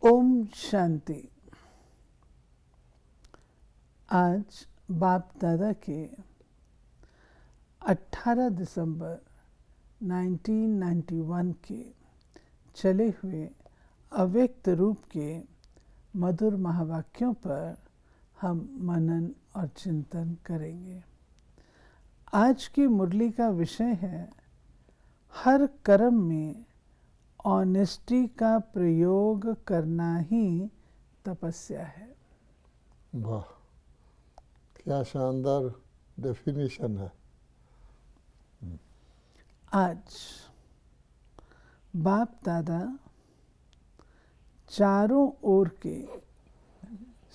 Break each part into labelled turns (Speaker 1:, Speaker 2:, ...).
Speaker 1: ओम शांति। आज बाप दादा के 18 दिसंबर 1991 के चले हुए अव्यक्त रूप के मधुर महावाक्यों पर हम मनन और चिंतन करेंगे। आज की मुरली का विषय है हर कर्म में ऑनेस्टी का प्रयोग करना ही तपस्या है।
Speaker 2: वाह, क्या शानदार डेफिनेशन है।
Speaker 1: आज बाप दादा चारों ओर के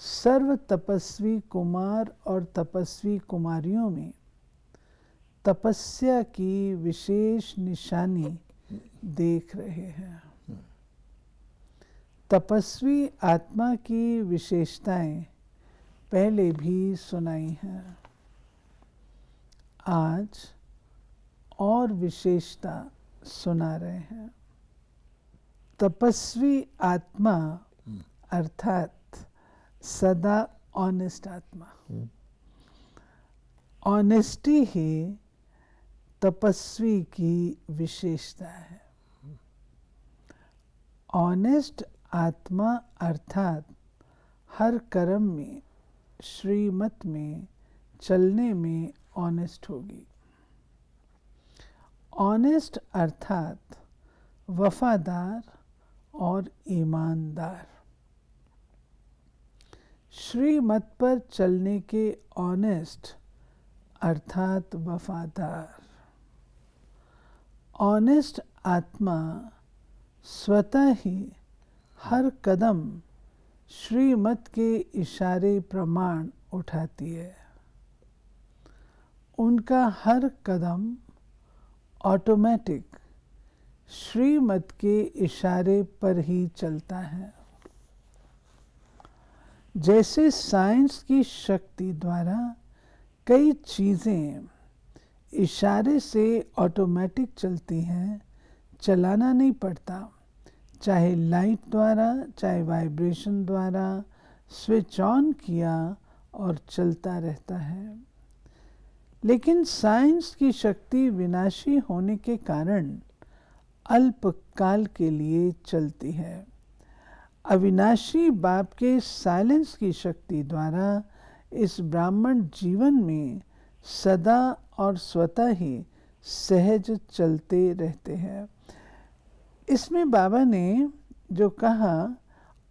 Speaker 1: सर्व तपस्वी कुमार और तपस्वी कुमारियों में तपस्या की विशेष निशानी देख रहे हैं। तपस्वी आत्मा की विशेषताएं पहले भी सुनाई हैं। आज और विशेषता सुना रहे हैं। तपस्वी आत्मा अर्थात सदा ऑनेस्ट आत्मा। ऑनेस्टी ही तपस्वी की विशेषता है। ऑनेस्ट आत्मा अर्थात हर कर्म में श्रीमत में चलने में ऑनेस्ट होगी। ऑनेस्ट अर्थात वफादार और ईमानदार। श्रीमत पर चलने के ऑनेस्ट अर्थात वफादार। ऑनेस्ट आत्मा स्वतः ही हर कदम श्रीमत के इशारे प्रमाण उठाती है। उनका हर कदम ऑटोमेटिक श्रीमत के इशारे पर ही चलता है। जैसे साइंस की शक्ति द्वारा कई चीज़ें इशारे से ऑटोमेटिक चलती हैं, चलाना नहीं पड़ता, चाहे लाइट द्वारा चाहे वाइब्रेशन द्वारा स्विच ऑन किया और चलता रहता है। लेकिन साइंस की शक्ति विनाशी होने के कारण अल्पकाल के लिए चलती है। अविनाशी बाप के साइलेंस की शक्ति द्वारा इस ब्राह्मण जीवन में सदा और स्वतः ही सहज चलते रहते हैं। इसमें बाबा ने जो कहा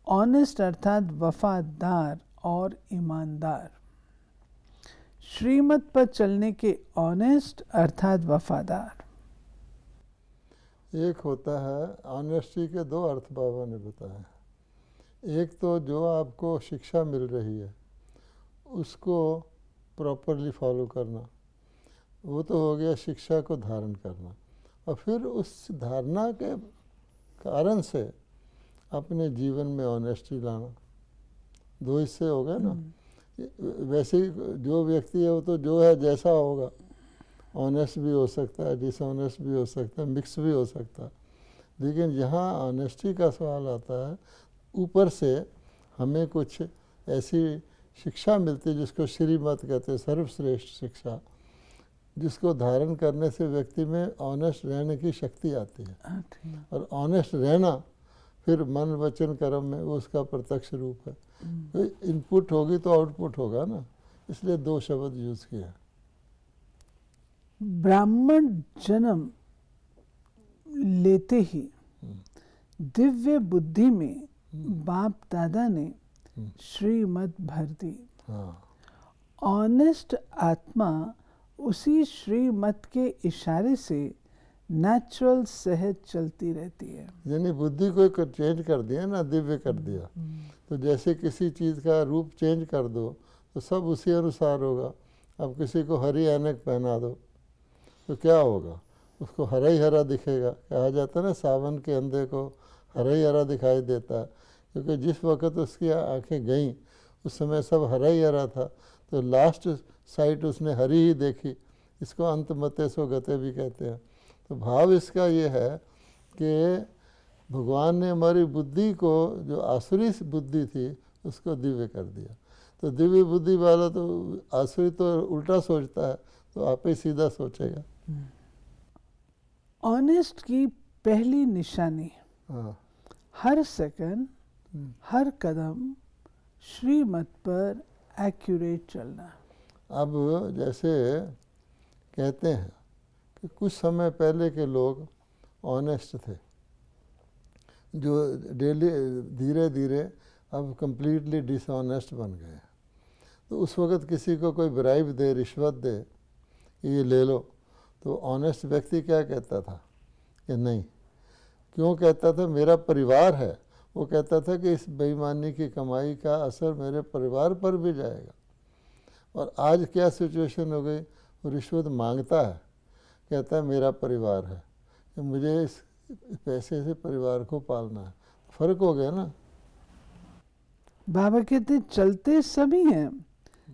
Speaker 1: ऑनेस्ट अर्थात वफादार और ईमानदार। श्रीमत पर चलने के ऑनेस्ट अर्थात वफादार।
Speaker 2: एक होता है ऑनेस्टी के दो अर्थ बाबा ने बताया। एक तो जो आपको शिक्षा मिल रही है उसको प्रॉपरली फॉलो करना, वो तो हो गया शिक्षा को धारण करना। और फिर उस धारणा के कारण से अपने जीवन में ऑनेस्टी लाना। दो हिस्से हो गए ना। वैसे जो व्यक्ति है वो तो जो है जैसा होगा, ऑनेस्ट भी हो सकता है, डिसऑनेस्ट भी हो सकता है, मिक्स भी हो सकता है। लेकिन जहाँ ऑनेस्टी का सवाल आता है, ऊपर से हमें कुछ ऐसी शिक्षा मिलती है जिसको श्रीमत कहते हैं, सर्वश्रेष्ठ शिक्षा, जिसको धारण करने से व्यक्ति में ऑनेस्ट रहने की शक्ति आती है। और ऑनेस्ट रहना फिर मन वचन कर्म में वो उसका प्रत्यक्ष रूप है। तो इनपुट होगी तो आउटपुट होगा ना, इसलिए दो शब्द यूज किया।
Speaker 1: ब्राह्मण जन्म लेते ही दिव्य बुद्धि में बाप दादा ने श्रीमत भर दी। ऑनेस्ट आत्मा उसी श्रीमत के इशारे से नेचुरल सहज चलती रहती है।
Speaker 2: यानी बुद्धि को चेंज कर दिया ना, दिव्य कर दिया। तो जैसे किसी चीज़ का रूप चेंज कर दो तो सब उसी अनुसार होगा। अब किसी को हरी ऐनक पहना दो तो क्या होगा, उसको हरा ही हरा दिखेगा। कहा जाता है ना, सावन के अंधे को हरा ही हरा दिखाई देता है, क्योंकि जिस वक़्त उसकी आंखें गईं उस समय सब हरा ही हरा था। तो लास्ट साइट उसने हरी ही देखी। इसको अंत मते सो गते भी कहते हैं। तो भाव इसका ये है कि भगवान ने हमारी बुद्धि को, जो आसुरी बुद्धि थी, उसको दिव्य कर दिया। तो दिव्य बुद्धि वाला तो आसुरी तो उल्टा सोचता है, तो आप ही सीधा सोचेगा।
Speaker 1: ऑनेस्ट की पहली निशानी
Speaker 2: हाँ,
Speaker 1: हर सेकंड, हर कदम श्रीमत पर एक्यूरेट चलना।
Speaker 2: अब जैसे कहते हैं कि कुछ समय पहले के लोग ऑनेस्ट थे, जो डेली धीरे धीरे अब कंप्लीटली डिसऑनेस्ट बन गए। तो उस वक़्त किसी को कोई ब्राइब दे, रिश्वत दे, ये ले लो, तो ऑनेस्ट व्यक्ति क्या कहता था कि नहीं। क्यों कहता था? मेरा परिवार है। वो कहता था कि इस बेईमानी की कमाई का असर मेरे परिवार पर भी जाएगा। और आज क्या सिचुएशन हो गई, वो रिश्वत मांगता है, कहता है मेरा परिवार है, कि मुझे इस पैसे से परिवार को पालना है। फ़र्क हो गया ना।
Speaker 1: बाबा कहते चलते सभी हैं,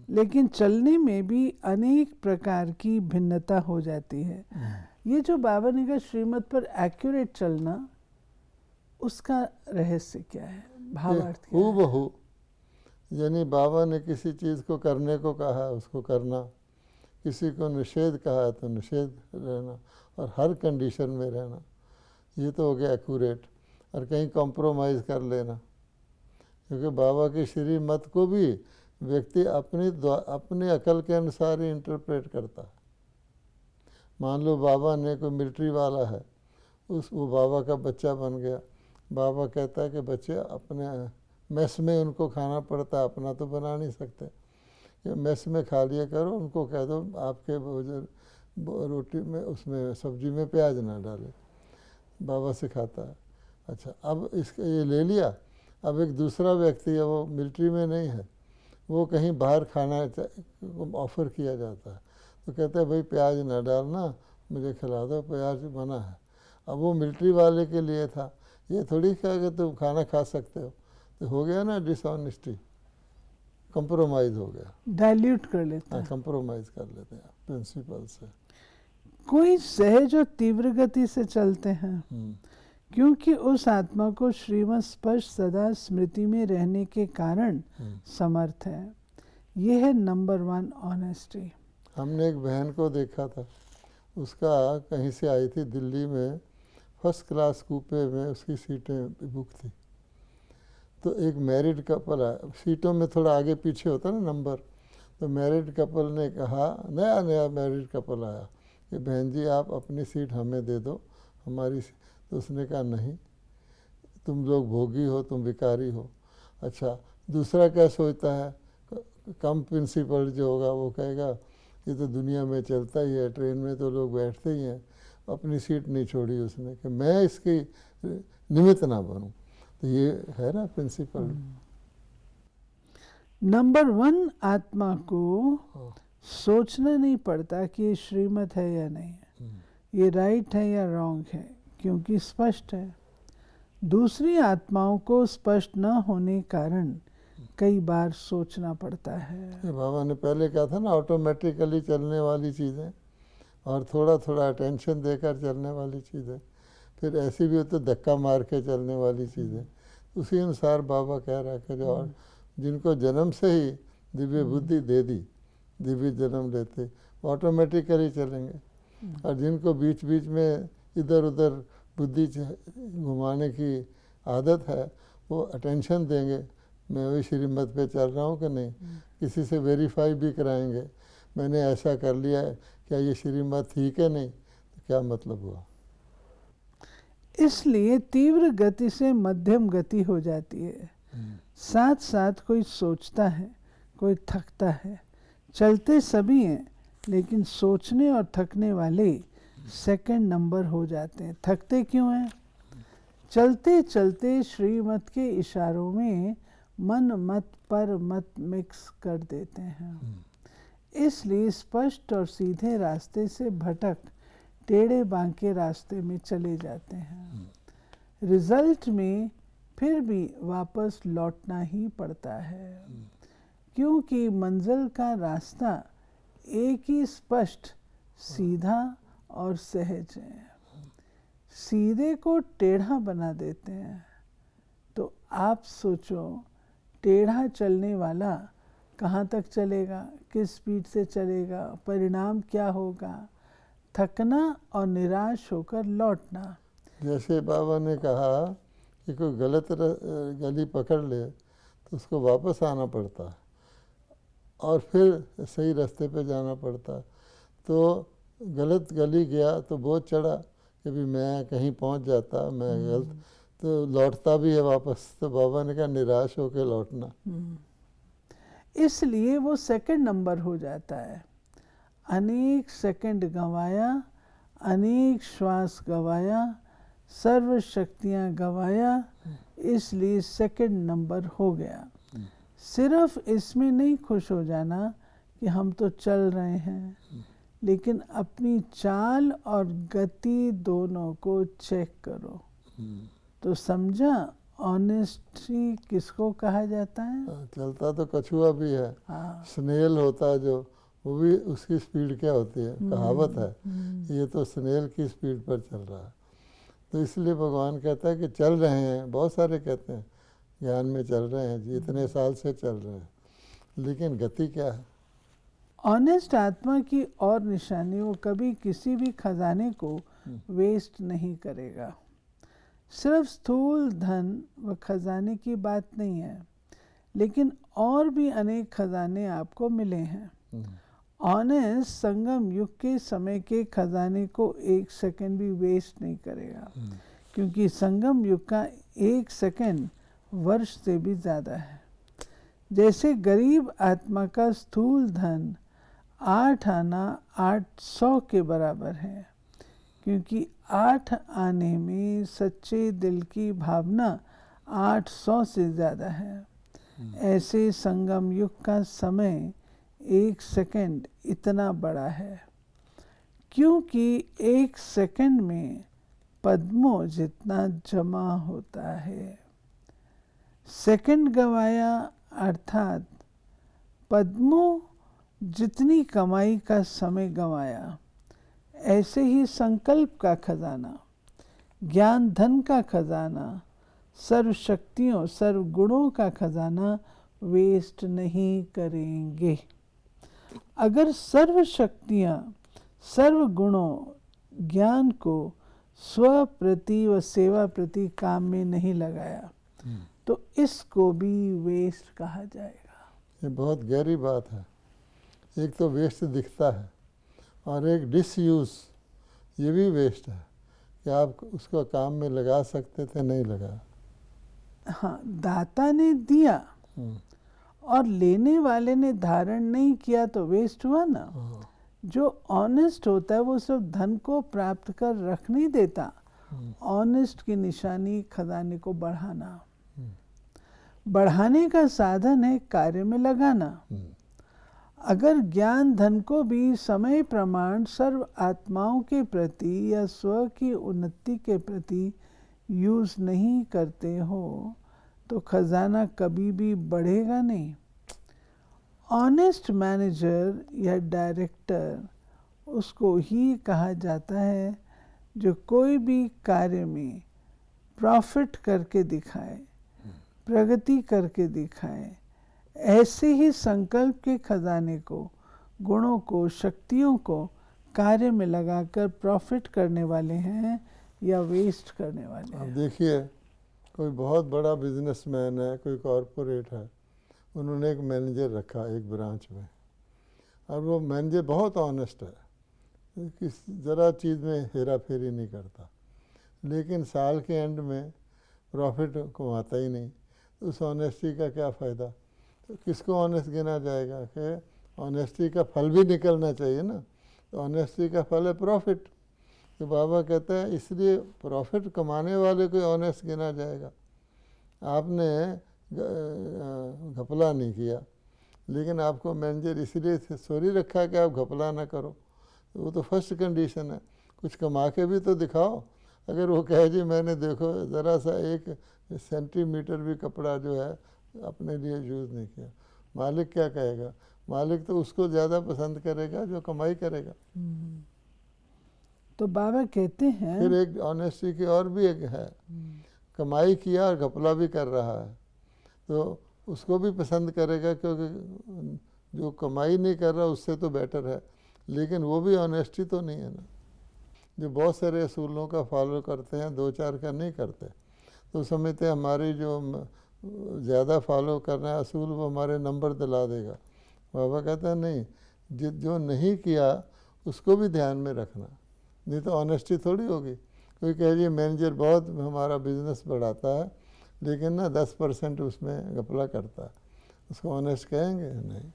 Speaker 1: लेकिन चलने में भी अनेक प्रकार की भिन्नता हो जाती है। ये जो बाबा ने कहा श्रीमत पर एक्यूरेट चलना, उसका रहस्य क्या है, भावार्थ क्या है?
Speaker 2: हूबहू, यानी बाबा ने किसी चीज़ को करने को कहा है उसको करना, किसी को निषेध कहा है तो निषेध रहना, और हर कंडीशन में रहना। ये तो हो गया एक्यूरेट। और कहीं कॉम्प्रोमाइज़ कर लेना, क्योंकि बाबा की श्रीमत को भी व्यक्ति अपनी अकल के अनुसार ही इंटरप्रेट करता है। मान लो बाबा ने, कोई मिलिट्री वाला है, वो बाबा का बच्चा बन गया। बाबा कहता है कि बच्चे अपने मेस में उनको खाना पड़ता है, अपना तो बना नहीं सकते, ये मेस में खा लिया करो। उनको कह दो आपके भोजन रोटी में, उसमें सब्जी में प्याज ना डाले। बाबा सिखाता है। अच्छा, अब इसके ये ले लिया। अब एक दूसरा व्यक्ति है, वो मिलिट्री में नहीं है, वो कहीं बाहर खाना ऑफ़र किया जाता है, तो कहते हैं भाई प्याज ना डालना, मुझे खिला दो, प्याज मना है। अब वो मिलिट्री वाले के लिए था, ये थोड़ी कहा कि तुम खाना खा सकते हो। तो हो गया ना डिसऑनेस्टी, कंप्रोमाइज़ हो गया।
Speaker 1: डाइल्यूट कर लेता
Speaker 2: हाँ,
Speaker 1: है।
Speaker 2: कंप्रोमाइज़ कर लेते हैं प्रिंसिपल से।
Speaker 1: कोई सहज और तीव्र गति से चलते हैं, क्योंकि उस आत्मा को श्रीमत स्पर्श सदा स्मृति में रहने के कारण समर्थ है। यह है नंबर 1 ऑनेस्टी।
Speaker 2: हमने एक बहन को देखा था, उसका कहीं से आई थी, दिल्ली में फर्स्ट क्लास कूपे में उसकी सीटें बुक थी। तो एक मैरिड कपल आया, सीटों में थोड़ा आगे पीछे होता ना नंबर, तो मैरिड कपल ने कहा, नया मैरिड कपल आया, कि बहन जी आप अपनी सीट हमें दे दो, हमारी। तो उसने कहा नहीं, तुम लोग भोगी हो, तुम भिखारी हो। अच्छा, दूसरा क्या सोचता है, कम प्रिंसिपल जो होगा वो कहेगा ये तो दुनिया में चलता ही है, ट्रेन में तो लोग बैठते ही हैं। अपनी सीट नहीं छोड़ी उसने, कि मैं इसकी निमित्त ना बनूं। तो ये है ना प्रिंसिपल।
Speaker 1: नंबर 1 आत्मा को सोचना नहीं पड़ता कि ये श्रीमत है या नहीं है, ये राइट है या रॉन्ग है, क्योंकि स्पष्ट है। दूसरी आत्माओं को स्पष्ट न होने कारण कई बार सोचना पड़ता है।
Speaker 2: बाबा ने पहले कहा था ना, ऑटोमेटिकली चलने वाली चीज़ें और थोड़ा थोड़ा अटेंशन देकर चलने वाली चीज़ें, फिर ऐसी भी हो तो धक्का मार के चलने वाली चीज़ें। उसी अनुसार बाबा कह रहा है कि जो और जिनको जन्म से ही दिव्य बुद्धि दे दी, दिव्य जन्म लेते, ऑटोमेटिकली चलेंगे। और जिनको बीच बीच में इधर उधर बुद्धि घुमाने की आदत है, वो अटेंशन देंगे, मैं वही श्रीमत पे चल रहा हूँ कि नहीं। किसी से वेरीफाई भी कराएंगे, मैंने ऐसा कर लिया है, क्या ये श्रीमत ठीक है नहीं, तो क्या मतलब हुआ।
Speaker 1: इसलिए तीव्र गति से मध्यम गति हो जाती है। साथ साथ कोई सोचता है, कोई थकता है। चलते सभी हैं, लेकिन सोचने और थकने वाले सेकंड नंबर हो जाते हैं। थकते क्यों हैं? चलते चलते श्रीमत के इशारों में मन मत पर मत मिक्स कर देते हैं। इसलिए स्पष्ट और सीधे रास्ते से भटक टेढ़े बांके रास्ते में चले जाते हैं। रिजल्ट में फिर भी वापस लौटना ही पड़ता है, क्योंकि मंजिल का रास्ता एक ही स्पष्ट, सीधा और सहज है। सीधे को टेढ़ा बना देते हैं। तो आप सोचो, टेढ़ा चलने वाला कहाँ तक चलेगा, किस स्पीड से चलेगा, परिणाम क्या होगा? थकना और निराश होकर लौटना।
Speaker 2: जैसे बाबा ने कहा कि कोई गलत गली पकड़ ले तो उसको वापस आना पड़ता है और फिर सही रास्ते पे जाना पड़ता है। तो गलत गली गया तो बहुत चढ़ा कि भी मैं कहीं पहुंच जाता, मैं गलत, तो लौटता भी है वापस। तो बाबा ने कहा निराश होकर लौटना।
Speaker 1: इसलिए वो सेकंड नंबर हो जाता है। अनेक सेकंड गंवाया, अनेक श्वास गंवाया, सर्व शक्तियाँ गंवाया, इसलिए सेकंड नंबर हो गया। सिर्फ इसमें नहीं खुश हो जाना कि हम तो चल रहे हैं, लेकिन अपनी चाल और गति दोनों को चेक करो। तो समझा ऑनेस्टी किसको कहा जाता है?
Speaker 2: चलता तो कछुआ भी है,
Speaker 1: हाँ।
Speaker 2: स्नेल होता है जो, वो भी उसकी स्पीड क्या होती है, कहावत है, ये तो स्नेल की स्पीड पर चल रहा है। तो इसलिए भगवान कहता है कि चल रहे हैं, बहुत सारे कहते हैं ज्ञान में चल रहे हैं जी, इतने साल से चल रहे हैं, लेकिन गति क्या है?
Speaker 1: ऑनेस्ट आत्मा की और निशानी, वो कभी किसी भी खजाने को वेस्ट नहीं करेगा। सिर्फ स्थूल धन व खजाने की बात नहीं है, लेकिन और भी अनेक खजाने आपको मिले हैं। ऑनेस्ट संगम युग के समय के खजाने को एक सेकंड भी वेस्ट नहीं करेगा, क्योंकि संगम युग का एक सेकंड वर्ष से भी ज़्यादा है। जैसे गरीब आत्मा का स्थूल धन 8 आना 800 के बराबर है, क्योंकि 8 आने में सच्चे दिल की भावना 800 से ज़्यादा है। ऐसे संगम युग का समय एक सेकंड इतना बड़ा है, क्योंकि एक सेकंड में पद्मों जितना जमा होता है। सेकंड गंवाया अर्थात पद्मों जितनी कमाई का समय गंवाया। ऐसे ही संकल्प का खजाना, ज्ञान धन का खजाना, सर्व शक्तियों सर्व गुणों का खजाना वेस्ट नहीं करेंगे। अगर सर्व शक्तियाँ सर्व गुणों ज्ञान को स्व प्रति व सेवा प्रति काम में नहीं लगाया तो इसको भी वेस्ट कहा जाएगा।
Speaker 2: ये बहुत गहरी बात है। एक तो वेस्ट दिखता है और एक डिसयूज, ये भी वेस्ट है कि आप उसको काम में लगा सकते थे, नहीं लगा।
Speaker 1: हाँ, दाता ने दिया और लेने वाले ने धारण नहीं किया तो वेस्ट हुआ ना। जो ऑनेस्ट होता है वो सिर्फ धन को प्राप्त कर रख नहीं देता। ऑनेस्ट की निशानी खजाने को बढ़ाना, बढ़ाने का साधन है कार्य में लगाना। अगर ज्ञान धन को भी समय प्रमाण सर्व आत्माओं के प्रति या स्व की उन्नति के प्रति यूज नहीं करते हो तो खजाना कभी भी बढ़ेगा नहीं। ऑनेस्ट मैनेजर या डायरेक्टर उसको ही कहा जाता है जो कोई भी कार्य में प्रॉफिट करके दिखाए, प्रगति करके दिखाए। ऐसे ही संकल्प के खजाने को, गुणों को, शक्तियों को कार्य में लगाकर प्रॉफिट करने वाले हैं या वेस्ट करने वाले हैं।
Speaker 2: अब देखिए, कोई बहुत बड़ा बिजनेसमैन है, कोई कॉरपोरेट है, उन्होंने एक मैनेजर रखा एक ब्रांच में, और वो मैनेजर बहुत ऑनेस्ट है, किस ज़रा चीज़ में हेरा फेरी नहीं करता, लेकिन साल के एंड में प्रॉफिट कमाता ही नहीं। तो उस ऑनेस्टी का क्या फ़ायदा? तो किसको ऑनेस्ट गिना जाएगा? कि ऑनेस्टी का फल भी निकलना चाहिए ना। तो ऑनेस्टी का फल है प्रॉफिट। तो बाबा कहते हैं इसलिए प्रॉफिट कमाने वाले को ऑनेस्ट गिना जाएगा। आपने घपला नहीं किया, लेकिन आपको मैनेजर इसलिए सॉरी रखा कि आप घपला ना करो। वो तो फर्स्ट कंडीशन है। कुछ कमा के भी तो दिखाओ। अगर वो कहे जी मैंने देखो ज़रा सा 1 सेंटीमीटर भी कपड़ा जो है अपने लिए यूज़ नहीं किया, मालिक क्या कहेगा? मालिक तो उसको ज़्यादा पसंद करेगा जो कमाई करेगा।
Speaker 1: तो बाबा कहते हैं
Speaker 2: फिर एक ऑनेस्टी की और भी एक है, कमाई किया और घपला भी कर रहा है तो उसको भी पसंद करेगा, क्योंकि जो कमाई नहीं कर रहा उससे तो बेटर है, लेकिन वो भी ऑनेस्टी तो नहीं है ना। जो बहुत सारे असूलों का फॉलो करते हैं, 2-4 का नहीं करते, तो समझते हैं हमारी जो ज़्यादा फॉलो करना है असूल वो हमारे नंबर दिला देगा। बाबा कहता है नहीं, जो नहीं किया उसको भी ध्यान में रखना, नहीं तो ऑनेस्टी थोड़ी होगी। कोई कह रही है मैनेजर बहुत हमारा बिजनेस बढ़ाता है लेकिन ना 10% उसमें घपला करता है, उसको ऑनेस्ट कहेंगे? नहीं।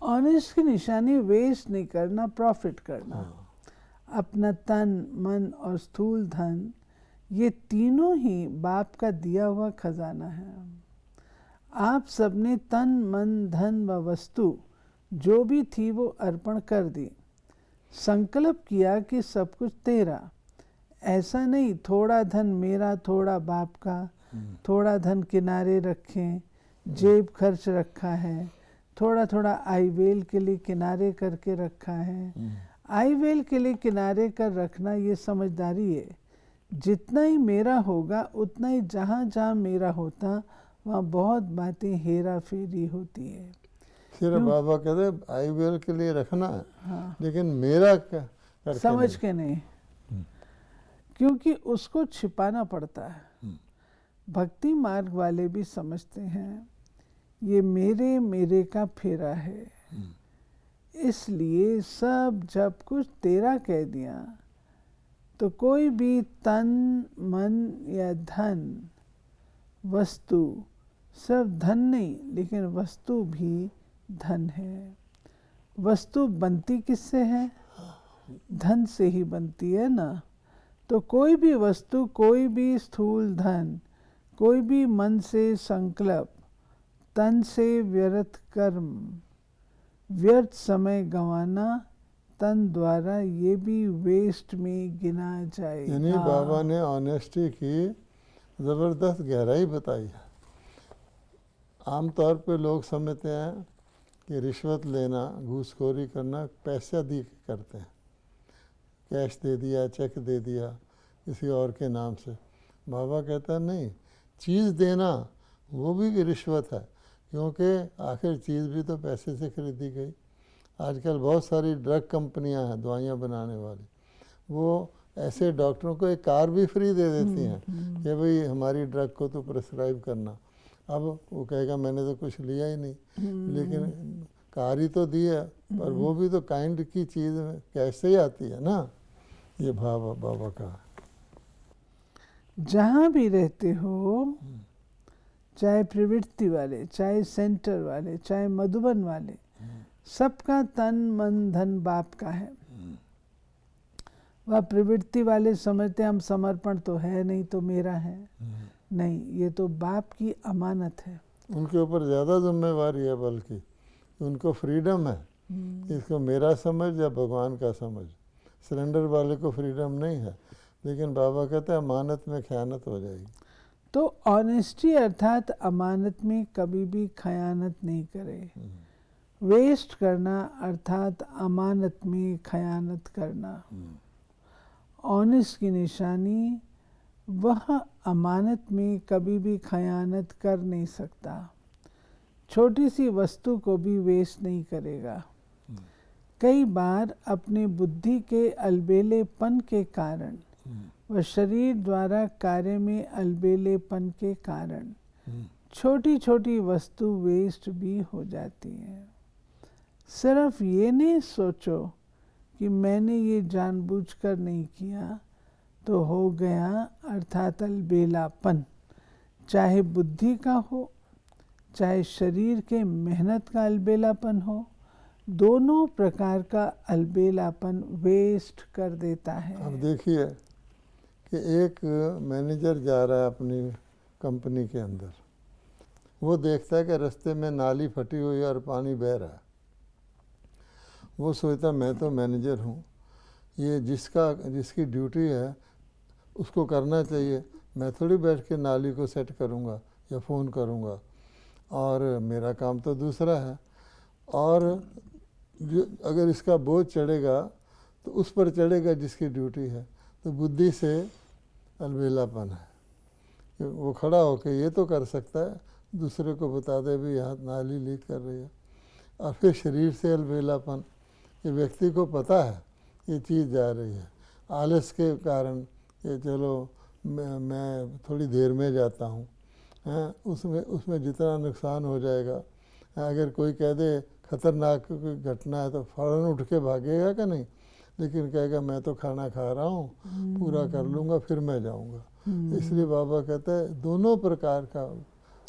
Speaker 1: ऑनेस्ट की निशानी वेस्ट नहीं करना, प्रॉफिट करना। अपना तन, मन और स्थूल धन, ये तीनों ही बाप का दिया हुआ खजाना है। आप सबने तन, मन, धन व वस्तु जो भी थी वो अर्पण कर दी। संकल्प किया कि सब कुछ तेरा। ऐसा नहीं थोड़ा धन मेरा, थोड़ा बाप का, थोड़ा धन किनारे रखें, जेब खर्च रखा है, थोड़ा थोड़ा आईवेल के लिए किनारे करके रखा है। आईवेल के लिए किनारे कर रखना ये समझदारी है। जितना ही मेरा होगा उतना ही जहाँ जहाँ मेरा होता वहाँ बहुत बातें हेरा फेरी होती है।
Speaker 2: फिर बाबा कहते आईवेल के लिए रखना है,
Speaker 1: हाँ,
Speaker 2: लेकिन मेरा करके
Speaker 1: समझ के नहीं, क्योंकि उसको छिपाना पड़ता है। भक्ति मार्ग वाले भी समझते हैं ये मेरे मेरे का फेरा है, इसलिए सब जब कुछ तेरा कह दिया तो कोई भी तन, मन या धन, वस्तु, सब धन नहीं लेकिन वस्तु भी धन है। वस्तु बनती किससे है? धन से ही बनती है ना। तो कोई भी वस्तु, कोई भी स्थूल धन, कोई भी मन से संकल्प, तन से व्यर्थ कर्म, व्यर्थ समय गंवाना तन द्वारा, ये भी वेस्ट में गिना जाएगा।
Speaker 2: यानी बाबा ने ऑनेस्टी की ज़बरदस्त गहराई बताई है। आमतौर पे लोग समझते हैं कि रिश्वत लेना, घूसखोरी करना पैसा दी करते हैं, कैश दे दिया, चेक दे दिया किसी और के नाम से। बाबा कहता है नहीं, चीज़ देना वो भी रिश्वत है, क्योंकि आखिर चीज़ भी तो पैसे से खरीदी गई। आजकल बहुत सारी ड्रग कंपनियां हैं दवाइयाँ बनाने वाली, वो ऐसे डॉक्टरों को एक कार भी फ्री दे देती हैं कि भाई हमारी ड्रग को तो प्रिस्क्राइब करना। अब वो कहेगा मैंने तो कुछ लिया ही नहीं, लेकिन कार ही तो दी है, पर वो भी तो काइंड की चीज़ में कैसे ही आती है ना। ये भाव बाबा का।
Speaker 1: जहाँ भी रहते हो, चाहे प्रवृत्ति वाले, चाहे सेंटर वाले, चाहे मधुबन वाले, सबका तन, मन, धन बाप का है। वह प्रवृत्ति वाले समझते हम समर्पण तो है नहीं तो मेरा है। नहीं, ये तो बाप की अमानत है।
Speaker 2: उनके ऊपर ज़्यादा जिम्मेवारी है, बल्कि उनको फ्रीडम है, इसको मेरा समझ या भगवान का समझ। सरेंडर वाले को फ्रीडम नहीं है, लेकिन बाबा कहते हैं अमानत में खयानत हो जाएगी।
Speaker 1: तो ऑनेस्टी अर्थात अमानत में कभी भी खयानत नहीं करे। वेस्ट करना अर्थात अमानत में खयानत करना। ऑनेस्ट की निशानी वह अमानत में कभी भी खयानत कर नहीं सकता। छोटी सी वस्तु को भी वेस्ट नहीं करेगा। कई बार अपने बुद्धि के अलबेलेपन के कारण व शरीर द्वारा कार्य में अलबेलेपन के कारण छोटी छोटी वस्तु वेस्ट भी हो जाती है। सिर्फ ये नहीं सोचो कि मैंने ये जानबूझकर नहीं किया तो हो गया, अर्थात अलबेलापन, चाहे बुद्धि का हो चाहे शरीर के मेहनत का अलबेलापन हो, दोनों प्रकार का अलबेलापन वेस्ट कर देता है।
Speaker 2: अब देखिए कि एक मैनेजर जा रहा है अपनी कंपनी के अंदर, वो देखता है कि रास्ते में नाली फटी हुई है और पानी बह रहा है। वो सोचता मैं तो मैनेजर हूँ, ये जिसकी ड्यूटी है उसको करना चाहिए, मैं थोड़ी बैठ के नाली को सेट करूँगा या फ़ोन करूँगा, और मेरा काम तो दूसरा है। और जो अगर इसका बोझ चढ़ेगा तो उस पर चढ़ेगा जिसकी ड्यूटी है। तो बुद्धि से अलबेलापन है कि वो खड़ा होकर ये तो कर सकता है, दूसरे को बता दे भी यहाँ नाली लीक कर रही है। और फिर शरीर से अलबेलापन कि व्यक्ति को पता है ये चीज़ जा रही है, आलस के कारण कि चलो मैं थोड़ी देर में जाता हूँ, हैं, उसमें जितना नुकसान हो जाएगा। अगर कोई कह दे खतरनाक कोई घटना है तो फ़ौरन उठ के भागेगा कि नहीं, लेकिन कहेगा मैं तो खाना खा रहा हूँ, पूरा कर लूँगा फिर मैं जाऊँगा। इसलिए बाबा कहते हैं दोनों प्रकार का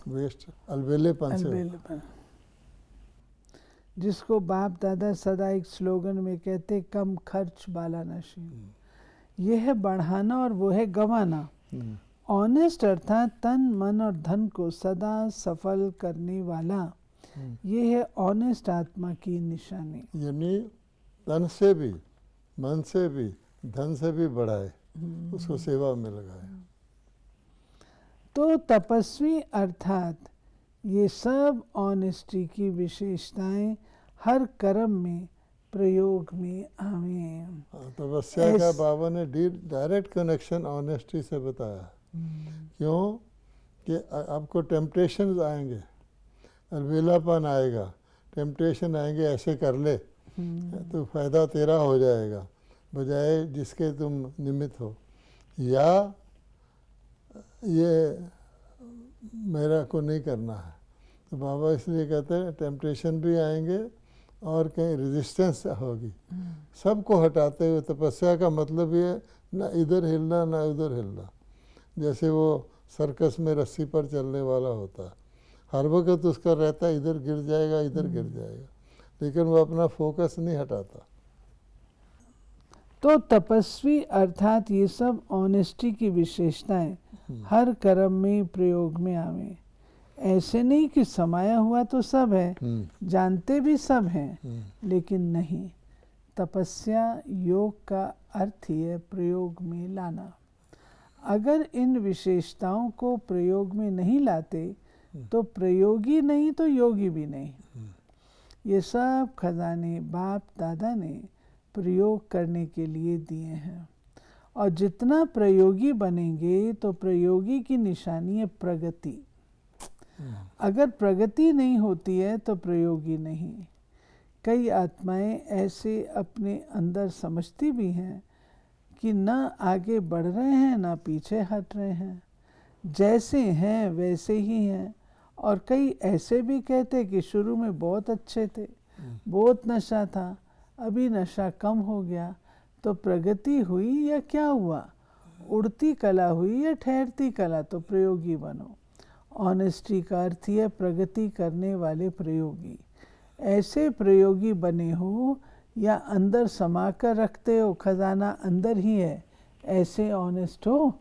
Speaker 2: वेस्ट अलबेलेपन से
Speaker 1: अलबेलापन, जिसको बाप दादा सदा एक स्लोगन में कहते कम खर्च बाला नशी। ये है बढ़ाना और वो है गंवाना। ऑनेस्ट अर्थात तन मन और धन को सदा सफल करने वाला, ये है ऑनेस्ट आत्मा की निशानी।
Speaker 2: यानी तन से भी, मन से भी, धन से भी बढ़ाए, उसको सेवा में लगाए।
Speaker 1: तो तपस्वी अर्थात ये सब ऑनेस्टी की विशेषताएं हर कर्म में प्रयोग में आवे।
Speaker 2: तपस्या का बाबा ने डायरेक्ट कनेक्शन ऑनेस्टी से बताया। क्यों कि आपको टेम्पटेशन आएंगे, अलबेलापन आएगा, टेम्पटेशन आएंगे ऐसे कर ले तो फ़ायदा तेरा हो जाएगा बजाय जिसके तुम निमित्त हो, या ये मेरा को नहीं करना है। तो बाबा इसलिए कहते हैं टेम्पटेशन भी आएंगे और कहीं रेजिस्टेंस होगी, सबको हटाते हुए। तपस्या का मतलब ये ना इधर हिलना ना उधर हिलना, जैसे वो सर्कस में रस्सी पर चलने वाला होता है, हर वक्त उसका रहता है इधर गिर जाएगा इधर गिर जाएगा, लेकिन वो अपना फोकस नहीं हटाता।
Speaker 1: तो तपस्वी अर्थात ये सब ऑनेस्टी की विशेषताएं हर कर्म में प्रयोग में आवे। ऐसे नहीं कि समाया हुआ तो सब है, जानते भी सब हैं, लेकिन नहीं। तपस्या योग का अर्थ ही है प्रयोग में लाना। अगर इन विशेषताओं को प्रयोग में नहीं लाते तो प्रयोगी नहीं तो योगी भी नहीं। ये सब खजाने बाप दादा ने प्रयोग करने के लिए दिए हैं, और जितना प्रयोगी बनेंगे तो प्रयोगी की निशानी है प्रगति। अगर प्रगति नहीं होती है तो प्रयोगी नहीं। कई आत्माएं ऐसे अपने अंदर समझती भी हैं कि न आगे बढ़ रहे हैं न पीछे हट रहे हैं, जैसे हैं वैसे ही हैं। और कई ऐसे भी कहते कि शुरू में बहुत अच्छे थे, बहुत नशा था, अभी नशा कम हो गया। तो प्रगति हुई या क्या हुआ? उड़ती कला हुई या ठहरती कला? तो प्रयोगी बनो। ऑनेस्टी का अर्थ है प्रगति करने वाले प्रयोगी। ऐसे प्रयोगी बने हो या अंदर समा कर रखते हो, खजाना अंदर ही है, ऐसे ऑनेस्ट हो।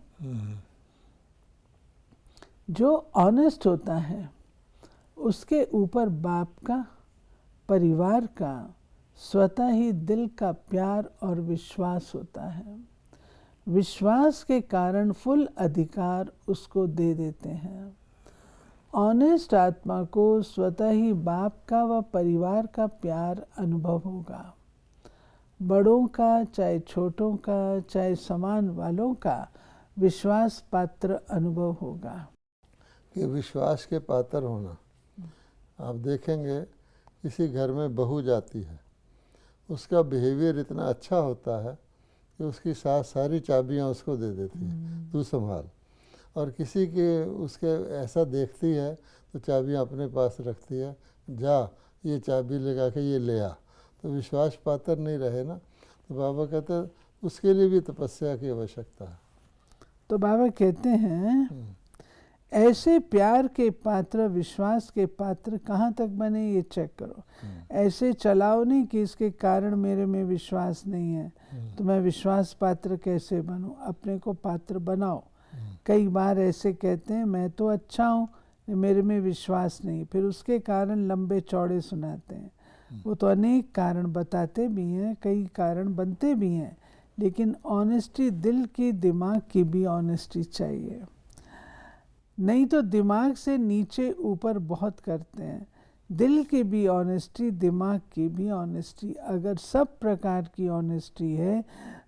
Speaker 1: जो ऑनेस्ट होता है उसके ऊपर बाप का, परिवार का, स्वतः ही दिल का प्यार और विश्वास होता है। विश्वास के कारण फुल अधिकार उसको दे देते हैं। ऑनेस्ट आत्मा को स्वतः ही बाप का व परिवार का प्यार अनुभव होगा। बड़ों का चाहे छोटों का चाहे समान वालों का विश्वास पात्र अनुभव होगा।
Speaker 2: कि विश्वास के पात्र होना। आप देखेंगे किसी घर में बहू जाती है, उसका बिहेवियर इतना अच्छा होता है कि उसकी सास सारी चाबियां उसको दे देती है, तू संभाल। और किसी के उसके ऐसा देखती है तो चाबियां अपने पास रखती है, जा ये चाबी लगा के ये ले आ। तो विश्वास पात्र नहीं रहे ना, तो बाबा कहते हैं उसके लिए भी तपस्या की आवश्यकता है।
Speaker 1: तो बाबा कहते हैं ऐसे प्यार के पात्र, विश्वास के पात्र कहाँ तक बने ये चेक करो। ऐसे चलाओ नहीं कि इसके कारण मेरे में विश्वास नहीं है तो मैं विश्वास पात्र कैसे बनूं। अपने को पात्र बनाओ। कई बार ऐसे कहते हैं मैं तो अच्छा हूँ, मेरे में विश्वास नहीं, फिर उसके कारण लंबे चौड़े सुनाते हैं। वो तो अनेक कारण बताते भी हैं, कई कारण बनते भी हैं, लेकिन ऑनेस्टी, दिल की, दिमाग की भी ऑनेस्टी चाहिए। नहीं तो दिमाग से नीचे ऊपर बहुत करते हैं, दिल की भी ऑनेस्टी, दिमाग की भी ऑनेस्टी। अगर सब प्रकार की ऑनेस्टी है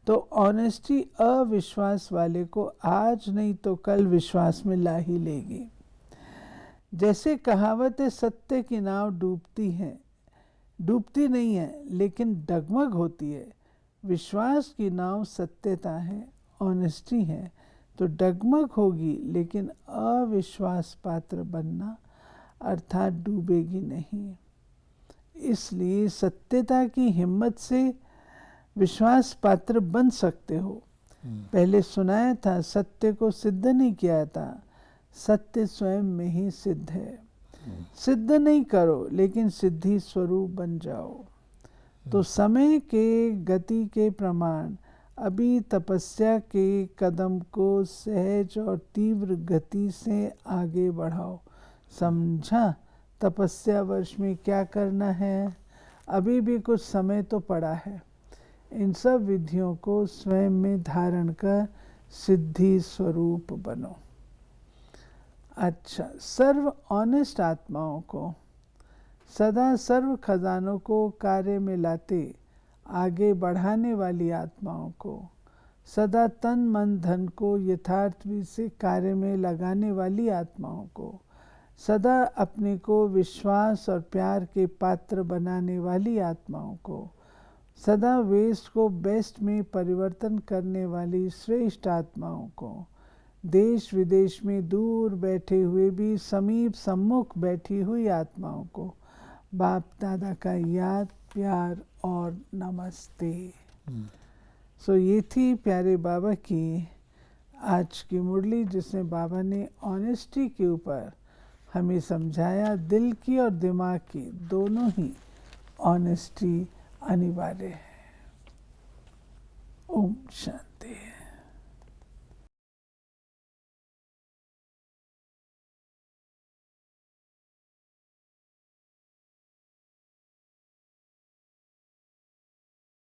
Speaker 1: तो ऑनेस्टी अविश्वास वाले को आज नहीं तो कल विश्वास में ला ही लेगी। जैसे कहावत है, सत्य की नाव डूबती नहीं है लेकिन डगमग होती है। विश्वास की नाव सत्यता है, ऑनेस्टी है, तो डगमग होगी लेकिन अविश्वास पात्र बनना अर्थात डूबेगी नहीं। इसलिए सत्यता की हिम्मत से विश्वास पात्र बन सकते हो। पहले सुनाया था, सत्य को सिद्ध नहीं किया था, सत्य स्वयं में ही सिद्ध है। सिद्ध नहीं करो लेकिन सिद्धि स्वरूप बन जाओ। तो समय के गति के प्रमाण अभी तपस्या के कदम को सहज और तीव्र गति से आगे बढ़ाओ। समझा तपस्या वर्ष में क्या करना है? अभी भी कुछ समय तो पड़ा है। इन सब विधियों को स्वयं में धारण कर सिद्धि स्वरूप बनो। अच्छा, सर्व ऑनेस्ट आत्माओं को, सदा सर्व खजानों को कार्य में लाते आगे बढ़ाने वाली आत्माओं को, सदा तन मन धन को यथार्थ विधि से कार्य में लगाने वाली आत्माओं को, सदा अपने को विश्वास और प्यार के पात्र बनाने वाली आत्माओं को, सदा वेस्ट को बेस्ट में परिवर्तन करने वाली श्रेष्ठ आत्माओं को, देश विदेश में दूर बैठे हुए भी समीप सम्मुख बैठी हुई आत्माओं को बाप दादा का याद, प्यार और नमस्ते। सो ये थी प्यारे बाबा की आज की मुरली, जिसमें बाबा ने ऑनेस्टी के ऊपर हमें समझाया। दिल की और दिमाग की दोनों ही ऑनेस्टी अनिवार्य है। ओम शांति।